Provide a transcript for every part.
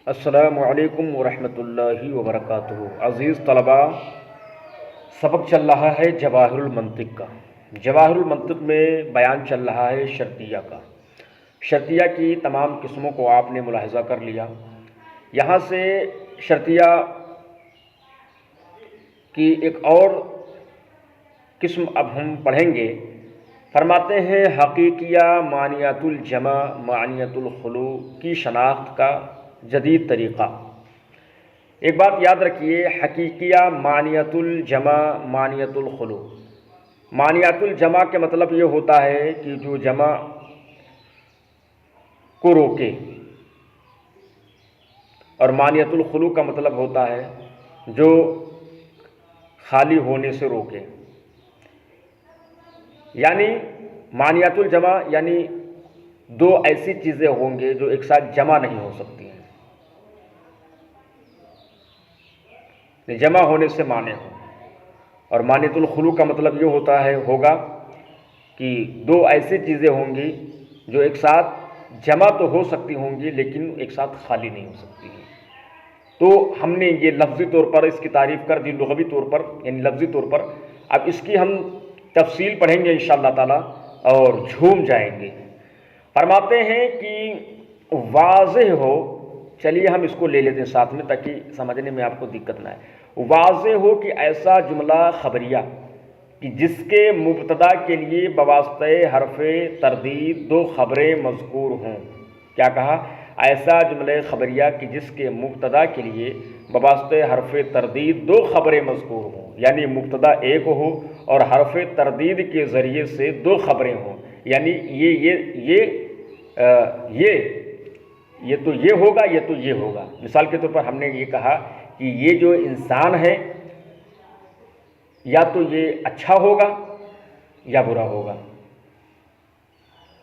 السلام علیکم ورحمۃ اللہ وبرکاتہ۔ عزیز طلباء، سبق چل رہا ہے جواہر المنطق کا۔ جواہر المنطق میں بیان چل رہا ہے شرطیہ کا۔ شرطیہ کی تمام قسموں کو آپ نے ملاحظہ کر لیا۔ یہاں سے شرطیہ کی ایک اور قسم اب ہم پڑھیں گے۔ فرماتے ہیں حقیقیہ معنیت الجمع معنیت الخلو کی شناخت کا جدید طریقہ۔ ایک بات یاد رکھیے، حقیقیہ معنیت الجمع معنیت الخلو۔ معنیت الجمع کے مطلب یہ ہوتا ہے کہ جو جمع کو روکے، اور معنیت الخلو کا مطلب ہوتا ہے جو خالی ہونے سے روکے۔ یعنی معنیت الجمع یعنی دو ایسی چیزیں ہوں گے جو ایک ساتھ جمع نہیں ہو سکتی ہیں، جمع ہونے سے مانع ہو۔ اور معنیت الخلو کا مطلب یہ ہوگا کہ دو ایسی چیزیں ہوں گی جو ایک ساتھ جمع تو ہو سکتی ہوں گی لیکن ایک ساتھ خالی نہیں ہو سکتی ہیں۔ تو ہم نے یہ لفظی طور پر اس کی تعریف کر دی، لغوی طور پر یعنی لفظی طور پر۔ اب اس کی ہم تفصیل پڑھیں گے انشاءاللہ تعالی اور جھوم جائیں گے۔ فرماتے ہیں کہ واضح ہو، چلیے ہم اس کو لے لیتے ہیں ساتھ میں تاکہ سمجھنے میں آپ کو دقت نہ آئے۔ واضح ہو کہ ایسا جملہ خبریہ کہ جس کے مبتدا کے لیے بواسطہ حرف تردید دو خبریں مذکور ہوں۔ کیا کہا؟ ایسا جملہ خبریہ کہ جس کے مبتدا کے لیے بواسطہ حرف تردید دو خبریں مذکور ہوں، یعنی مبتدا ایک ہو اور حرف تردید کے ذریعے سے دو خبریں ہوں۔ یعنی یہ تو یہ ہوگا، یہ تو یہ ہوگا۔ مثال کے طور پر ہم نے یہ کہا کہ یہ جو انسان ہے یا تو یہ اچھا ہوگا یا برا ہوگا۔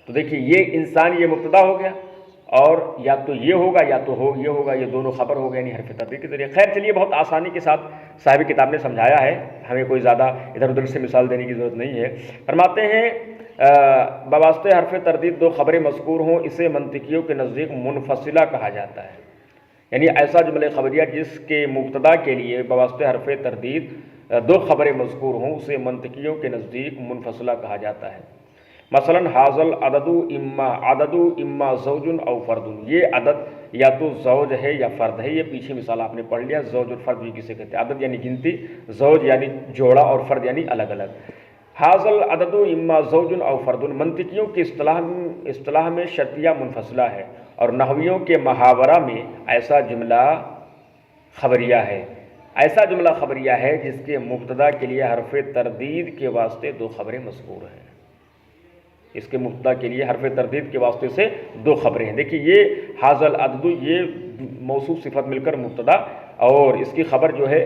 تو دیکھیے یہ انسان یہ مبتدا ہو گیا، اور یا تو یہ ہوگا یا تو یہ ہوگا، یہ دونوں خبر ہو گئے یعنی حرف تردید کے ذریعے۔ خیر چلیے، بہت آسانی کے ساتھ صاحب کتاب نے سمجھایا ہے، ہمیں کوئی زیادہ ادھر ادھر سے مثال دینے کی ضرورت نہیں ہے۔ فرماتے ہیں بواسطہ حرف تردید دو خبریں مذکور ہوں، اسے منطقیوں کے نزدیک منفصلہ کہا جاتا ہے۔ یعنی ایسا جملہ خبریہ جس کے مبتدا کے لیے بواسطہ حرف تردید دو خبریں مذکور ہوں، اسے منطقیوں کے نزدیک منفصلہ کہا جاتا ہے۔ مثلا حاضل عدد اما زوج او فرد، یہ عدد یا تو زوج ہے یا فرد ہے۔ یہ پیچھے مثال آپ نے پڑھ لیا، زوج اور فرد بھی کسے کہتے ہیں؟ عدد یعنی گنتی، زوج یعنی جوڑا اور فرد یعنی الگ الگ۔ حاضل عدد اما زوج او فرد، منطقیوں کی اصطلاح میں شرطیہ منفصلہ ہے، اور نحویوں کے محاورہ میں ایسا جملہ خبریہ ہے۔ ایسا جملہ خبریہ ہے جس کے مبتدا کے لیے حرف تردید کے واسطے دو خبریں مذکور ہیں۔ اس کے مبتدا کے لیے حرف تردید کے واسطے سے دو خبریں ہیں۔ دیکھیے یہ حاضل عدد، یہ موصوف صفت مل کر مبتدا، اور اس کی خبر جو ہے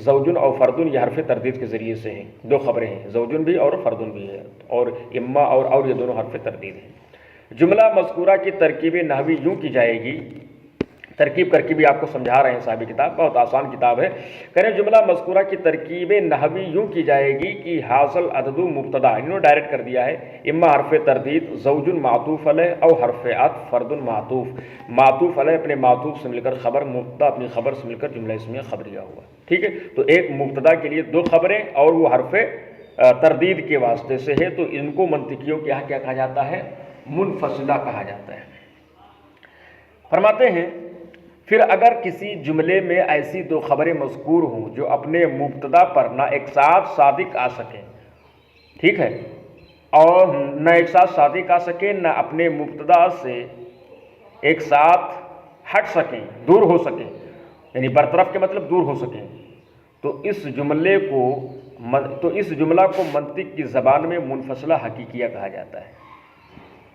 زوجن اور فردن، یہ حرف تردید کے ذریعے سے ہیں۔ دو خبریں ہیں، زوجن بھی اور فردن بھی ہے، اور اما اور یہ دونوں حرف تردید ہیں۔ جملہ مذکورہ کی ترکیب نحوی یوں کی جائے گی، ترکیب کر کے بھی آپ کو سمجھا رہے ہیں صاحب کتاب، بہت آسان کتاب ہے۔ کہنے جملہ مذکورہ کی ترکیب نحوی یوں کی جائے گی کہ حاصل عدد مبتدا، انہوں نے ڈائریکٹ کر دیا ہے، اما حرف تردید زوج معطوف علیہ او حرف عطف فرد معطوف، معطوف علیہ اپنے معطوف سے مل کر خبر، مبتدا اپنی خبر سے مل کر جملہ اسمیہ خبریہ ہوا۔ ٹھیک ہے، تو ایک مبتدا کے لیے دو خبریں اور وہ حرف تردید کے واسطے سے ہے، تو ان کو منطقیوں کے یہاں کیا کہا جاتا ہے؟ منفصلہ کہا جاتا ہے۔ فرماتے ہیں پھر اگر کسی جملے میں ایسی دو خبریں مذکور ہوں جو اپنے مبتدا پر نہ ایک ساتھ صادق آ سکیں، ٹھیک ہے، اور نہ ایک ساتھ صادق آ سکیں، نہ اپنے مبتدا سے ایک ساتھ ہٹ سکیں، دور ہو سکیں، یعنی برطرف کے مطلب دور ہو سکیں، تو اس جملہ کو منطق کی زبان میں منفصلہ حقیقیہ کہا جاتا ہے۔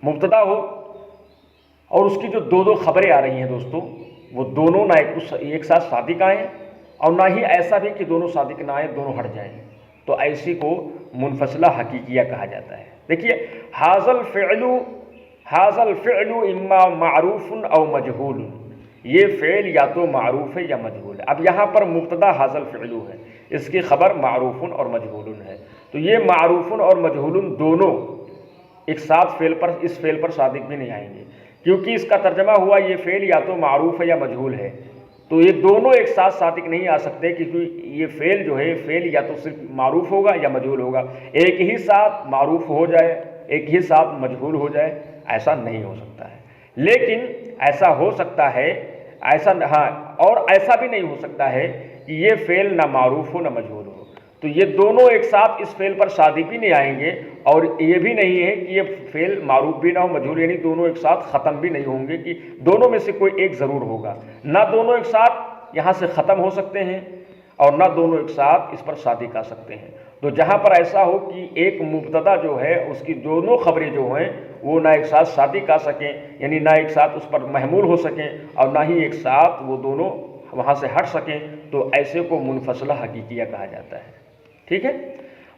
مبتدا ہو اور اس کی جو دو خبریں آ رہی ہیں دوستو، وہ دونوں نہ ایک ساتھ صادق آئیں، اور نہ ہی ایسا بھی کہ دونوں صادق نہ آئیں، دونوں ہٹ جائیں، تو ایسی کو منفصلہ حقیقیہ کہا جاتا ہے۔ دیکھیے حاضل فعل اما معروف او مجہول، یہ فعل یا تو معروف ہے یا مجہول ہے۔ اب یہاں پر مبتدا حاضل فعل ہے، اس کی خبر معروف اور مجہول ہے، تو یہ معروف اور مجہول دونوں ایک ساتھ اس فعل پر صادق بھی نہیں آئیں گے۔ کیونکہ اس کا ترجمہ ہوا یہ فعل یا تو معروف ہے یا مجہول ہے، تو یہ دونوں ایک ساتھ صادق نہیں آ سکتے، کیونکہ یہ فعل جو ہے فعل یا تو صرف معروف ہوگا یا مجہول ہوگا، ایک ہی ساتھ معروف ہو جائے ایک ہی ساتھ مجہول ہو جائے ایسا نہیں ہو سکتا ہے۔ لیکن ایسا ہو سکتا ہے، ایسا ہاں، اور ایسا بھی نہیں ہو سکتا ہے کہ یہ فعل نہ معروف ہو نہ مجہول ہو، تو یہ دونوں ایک ساتھ اس فعل پر صادق بھی نہیں آئیں گے، اور یہ بھی نہیں ہے کہ یہ فعل معروف بھی نہ ہو مجہول، یعنی دونوں ایک ساتھ ختم بھی نہیں ہوں گے، کہ دونوں میں سے کوئی ایک ضرور ہوگا، نہ دونوں ایک ساتھ یہاں سے ختم ہو سکتے ہیں اور نہ دونوں ایک ساتھ اس پر صادق آ سکتے ہیں۔ تو جہاں پر ایسا ہو کہ ایک مبتدا جو ہے اس کی دونوں خبریں جو ہیں وہ نہ ایک ساتھ صادق آ سکیں، یعنی نہ ایک ساتھ اس پر محمول ہو سکیں اور نہ ہی ایک ساتھ وہ دونوں وہاں سے ہٹ سکیں، تو ایسے کو منفصلہ حقیقیہ کہا جاتا ہے۔ ٹھیک ہے،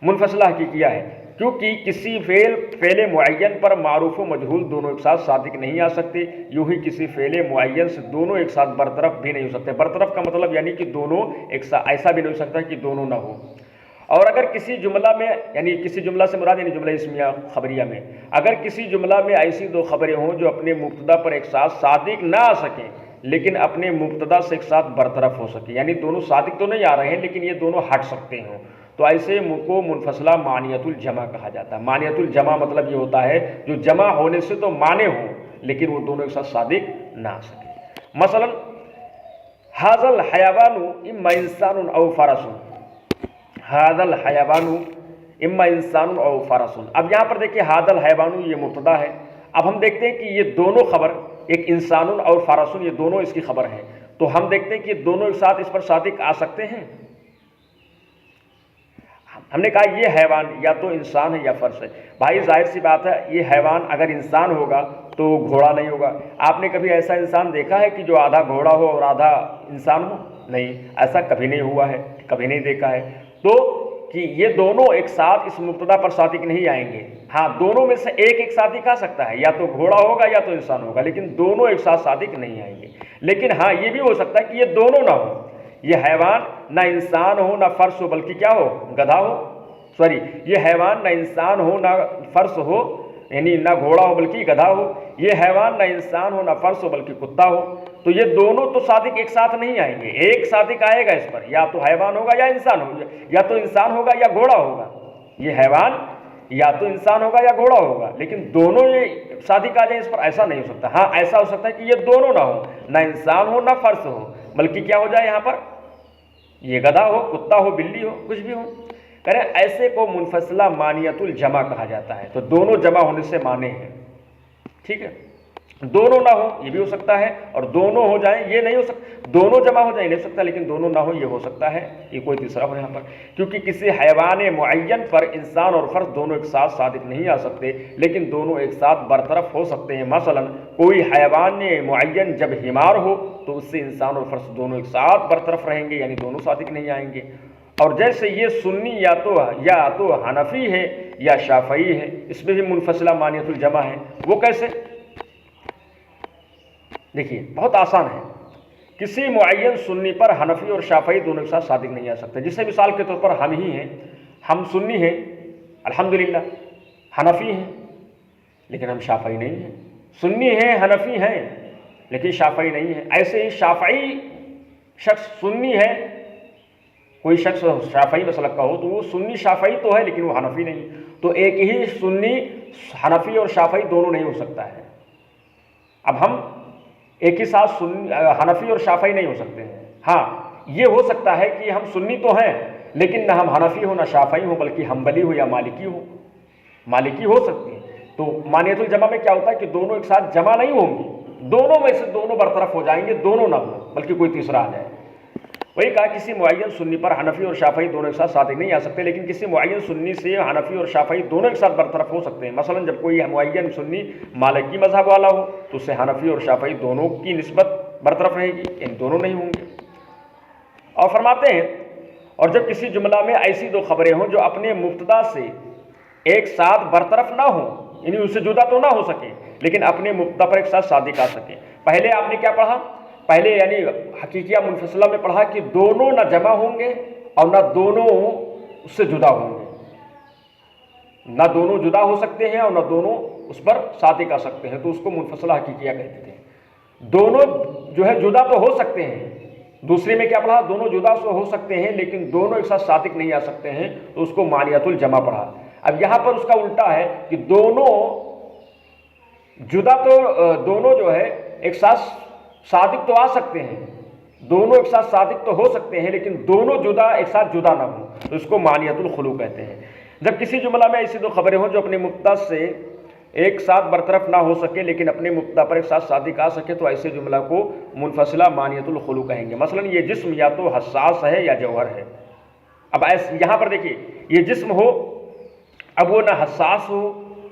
منفصلہ حقیقیہ ہے، کیونکہ کسی فعل معین پر معروف و مجہول دونوں ایک ساتھ صادق نہیں آ سکتے، یوں ہی کسی فعل معین سے دونوں ایک ساتھ برطرف بھی نہیں ہو سکتے۔ برطرف کا مطلب یعنی کہ دونوں ایک ساتھ، ایسا بھی نہیں ہو سکتا کہ دونوں نہ ہو۔ اور اگر کسی جملہ میں، یعنی کسی جملہ سے مراد یعنی جملہ اسمیہ خبریہ میں، اگر کسی جملہ میں ایسی دو خبریں ہوں جو اپنے مبتدا پر ایک ساتھ صادق نہ آ سکیں لیکن اپنے مبتدا سے ایک ساتھ برطرف ہو سکے، یعنی دونوں صادق تو نہیں آ رہے ہیں لیکن یہ دونوں ہٹ سکتے ہوں، تو ایسے کو منفصلہ معنیت الجمع کہا جاتا ہے۔ معنیت الجمع مطلب یہ ہوتا ہے جو جمع ہونے سے تو معنی ہوں لیکن وہ دونوں ایک ساتھ صادق نہ آ سکے۔ مثلا ھذا الحیوان اما انسان او فرس، ھذا الحیوان اما انسان او فرس۔ اب یہاں پر دیکھیے ھذا الحیوان یہ مبتدا ہے، اب ہم دیکھتے ہیں کہ یہ دونوں خبر، ایک انسان اور فرس، یہ دونوں اس کی خبر ہیں، تو ہم دیکھتے ہیں کہ دونوں ایک ساتھ اس پر صادق آ سکتے ہیں۔ ہم نے کہا یہ حیوان یا تو انسان ہے یا فرس ہے، بھائی ظاہر سی بات ہے یہ حیوان اگر انسان ہوگا تو گھوڑا نہیں ہوگا۔ آپ نے کبھی ایسا انسان دیکھا ہے کہ جو آدھا گھوڑا ہو اور آدھا انسان ہو؟ نہیں، ایسا کبھی نہیں ہوا ہے، کبھی نہیں دیکھا ہے۔ تو کہ یہ دونوں ایک ساتھ اس مبتدا پر صادق نہیں آئیں گے، ہاں دونوں میں سے ایک صادق آ سکتا ہے، یا تو گھوڑا ہوگا یا تو انسان ہوگا، لیکن دونوں ایک ساتھ صادق نہیں آئیں گے۔ لیکن ہاں یہ بھی ہو سکتا ہے کہ یہ دونوں نہ ہو، یہ حیوان نہ انسان ہو نہ فرس ہو بلکہ کیا ہو، گدھا ہو، سوری یہ حیوان نہ انسان ہو نہ فرس ہو، یعنی نہ گھوڑا ہو بلکہ گدھا ہو، یہ حیوان نہ انسان ہو نہ فرس ہو بلکہ کتا ہو، تو یہ دونوں تو صادق ایک ساتھ نہیں آئیں گے، ایک صادق آئے گا اس پر، یا تو حیوان ہوگا یا انسان ہوگا، یا تو انسان ہوگا یا گھوڑا ہوگا، یہ حیوان یا تو انسان ہوگا یا گھوڑا ہوگا، لیکن دونوں یہ صادق آ جائیں اس پر ایسا نہیں ہو سکتا۔ ہاں ایسا ہو سکتا ہے کہ یہ دونوں نہ ہو، نہ انسان ہو نہ فرس ہو بلکہ کیا ہو جائے، یہاں پر یہ گدھا ہو، کتا ہو، بلی ہو، کچھ بھی ہو، کریں ایسے کو منفصلہ معنیت الجمع کہا جاتا ہے۔ تو دونوں جمع ہونے سے معنی ہیں، ٹھیک ہے، دونوں نہ ہو یہ بھی ہو سکتا ہے، اور دونوں ہو جائیں یہ نہیں ہو سکتا، دونوں جمع ہو جائیں نہیں ہو سکتا، لیکن دونوں نہ ہو یہ ہو سکتا ہے، یہ کوئی تیسرا ہو یہاں پر، کیونکہ کسی حیوان معین پر انسان اور فرس دونوں ایک ساتھ صادق نہیں آ سکتے لیکن دونوں ایک ساتھ برطرف ہو سکتے ہیں۔ مثلا کوئی حیوان معین جب حمار ہو تو اس سے انسان اور فرس دونوں ایک ساتھ برطرف رہیں گے، یعنی دونوں صادق نہیں آئیں گے۔ اور جیسے یہ سنی یا تو حنفی ہے یا شافعی ہے، اس میں بھی منفصلہ معنیت الجمع ہے۔ وہ کیسے؟ دیکھیے بہت آسان ہے، کسی معین سنی پر حنفی اور شافعی دونوں ایک ساتھ صادق نہیں آ سکتے۔ جیسے مثال کے طور پر ہم ہی ہیں، ہم سنی ہیں الحمدللہ، حنفی ہیں لیکن ہم شافعی نہیں ہیں، سنی ہیں حنفی ہیں لیکن شافعی نہیں ہیں۔ ایسے ہی شافعی شخص سنی ہے، کوئی شخص شافعی مسلک کا ہو تو وہ سنی شافعی تو ہے لیکن وہ حنفی نہیں، تو ایک ہی سنی حنفی اور شافعی دونوں نہیں ہو سکتا ہے۔ اب ہم ایک ہی ساتھ حنفی اور شافعی نہیں ہو سکتے ہیں، ہاں یہ ہو سکتا ہے کہ ہم سنی تو ہیں لیکن نہ ہم حنفی ہو نہ شافعی ہو بلکہ حنبلی ہو یا مالکی ہو، مالکی ہو سکتی ہے۔ تو معنیت الجمع میں کیا ہوتا ہے کہ دونوں ایک ساتھ جمع نہیں ہوں گی، دونوں میں سے دونوں برطرف ہو جائیں گے، دونوں نہ ہو بلکہ کوئی تیسرا آ جائے۔ وہی کہا کسی معین سنی پر حنفی اور شافعی دونوں ایک ساتھ صادق نہیں آ سکتے لیکن کسی معین سنی سے حنفی اور شافعی دونوں ایک ساتھ برطرف ہو سکتے ہیں۔ مثلا جب کوئی معین سنی مالکی مذہب والا ہو تو اس سے حنفی اور شافعی دونوں کی نسبت برطرف رہے گی، ان دونوں نہیں ہوں گے۔ اور فرماتے ہیں اور جب کسی جملہ میں ایسی دو خبریں ہوں جو اپنے مبتدا سے ایک ساتھ برطرف نہ ہوں، یعنی اس سے جدا تو نہ ہو سکے لیکن اپنے مبتدا پر ایک ساتھ صادق آ سکے۔ پہلے آپ نے کیا پڑھا؟ پہلے یعنی حقیقیہ منفصلہ میں پڑھا کہ دونوں نہ جمع ہوں گے اور نہ دونوں اس سے جدا ہوں گے، نہ دونوں جدا ہو سکتے ہیں اور نہ دونوں اس پر صادق آ سکتے ہیں، تو اس کو منفصلہ حقیقیہ کہتے تھے۔ دونوں جو ہے جدا تو ہو سکتے ہیں، دوسرے میں کیا پڑھا؟ دونوں جدا تو ہو سکتے ہیں لیکن دونوں ایک ساتھ صادق نہیں آ سکتے ہیں، تو اس کو مانعۃ الجمع پڑھا۔ اب یہاں پر اس کا الٹا ہے کہ دونوں جدا تو دونوں جو ہے ایک ساتھ صادق تو آ سکتے ہیں، دونوں ایک ساتھ صادق تو ہو سکتے ہیں لیکن دونوں جدا ایک ساتھ جدا نہ ہوں، تو اس کو مانعۃ الخلو کہتے ہیں۔ جب کسی جملہ میں ایسی دو خبریں ہوں جو اپنے مبتدا سے ایک ساتھ برطرف نہ ہو سکے لیکن اپنے مبتدا پر ایک ساتھ صادق آ سکے، تو ایسے جملہ کو منفصلہ مانعۃ الخلو کہیں گے۔ مثلا یہ جسم یا تو حساس ہے یا جوہر ہے۔ اب یہاں پر دیکھیے، یہ جسم ہو، اب وہ نہ حساس ہو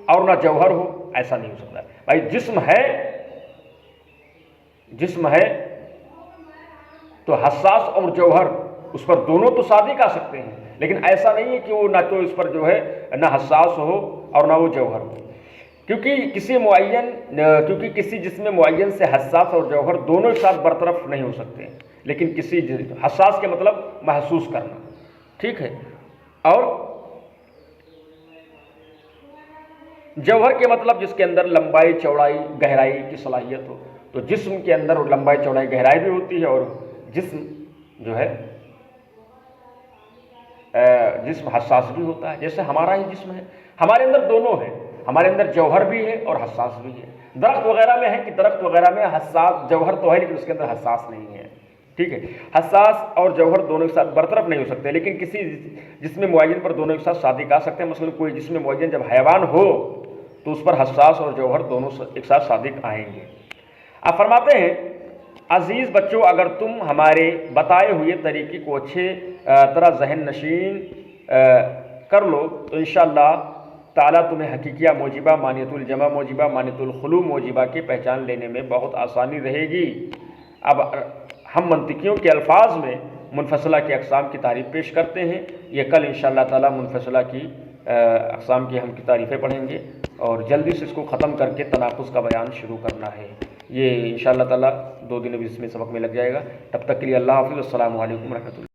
اور نہ جوہر ہو، ایسا نہیں ہو سکتا۔ بھائی جسم ہے تو حساس اور جوہر اس پر دونوں تو صادق آ سکتے ہیں، لیکن ایسا نہیں ہے کہ وہ نہ تو اس پر جو ہے نہ حساس ہو اور نہ وہ جوہر ہو، کیونکہ کسی جسم معین سے حساس اور جوہر دونوں ایک ساتھ برطرف نہیں ہو سکتے، لیکن کسی حساس کے مطلب محسوس کرنا، ٹھیک ہے، اور جوہر کے مطلب جس کے اندر لمبائی چوڑائی گہرائی کی صلاحیت ہو۔ تو جسم کے اندر لمبائی چوڑائی گہرائی بھی ہوتی ہے، اور جسم جو ہے جسم حساس بھی ہوتا ہے، جیسے ہمارا ہی جسم ہے، ہمارے اندر دونوں ہے، ہمارے اندر جوہر بھی ہے اور حساس بھی ہے۔ درخت وغیرہ میں ہے کہ درخت وغیرہ میں حساس جوہر تو ہے لیکن اس کے اندر حساس نہیں ہے، ٹھیک ہے۔ حساس اور جوہر دونوں ایک ساتھ برطرف نہیں ہو سکتے، لیکن کسی جسم معین پر دونوں ایک ساتھ صادق آ سکتے ہیں۔ مثلا کوئی جسم معین جب حیوان ہو تو اس پر حساس اور جوہر دونوں ایک ساتھ صادق آئیں گے۔ اب فرماتے ہیں، عزیز بچوں، اگر تم ہمارے بتائے ہوئے طریقے کو اچھے طرح ذہن نشین کر لو تو انشاءاللہ تعالیٰ تمہیں حقیقیہ موجبہ، مانعۃ الجمع موجبہ، مانعۃ الخلو موجبہ کی پہچان لینے میں بہت آسانی رہے گی۔ اب ہم منطقیوں کے الفاظ میں منفصلہ کی اقسام کی تعریف پیش کرتے ہیں۔ یہ کل انشاءاللہ تعالیٰ منفصلہ کی اقسام کی ہم کی تعریفیں پڑھیں گے، اور جلدی سے اس کو ختم کر کے تناقض کا بیان شروع کرنا ہے۔ یہ انشاءاللہ تعالیٰ 2 دن ابھی اس میں سبق میں لگ جائے گا۔ تب تک کے لیے اللہ حافظ، السلام علیکم ورحمۃ اللہ۔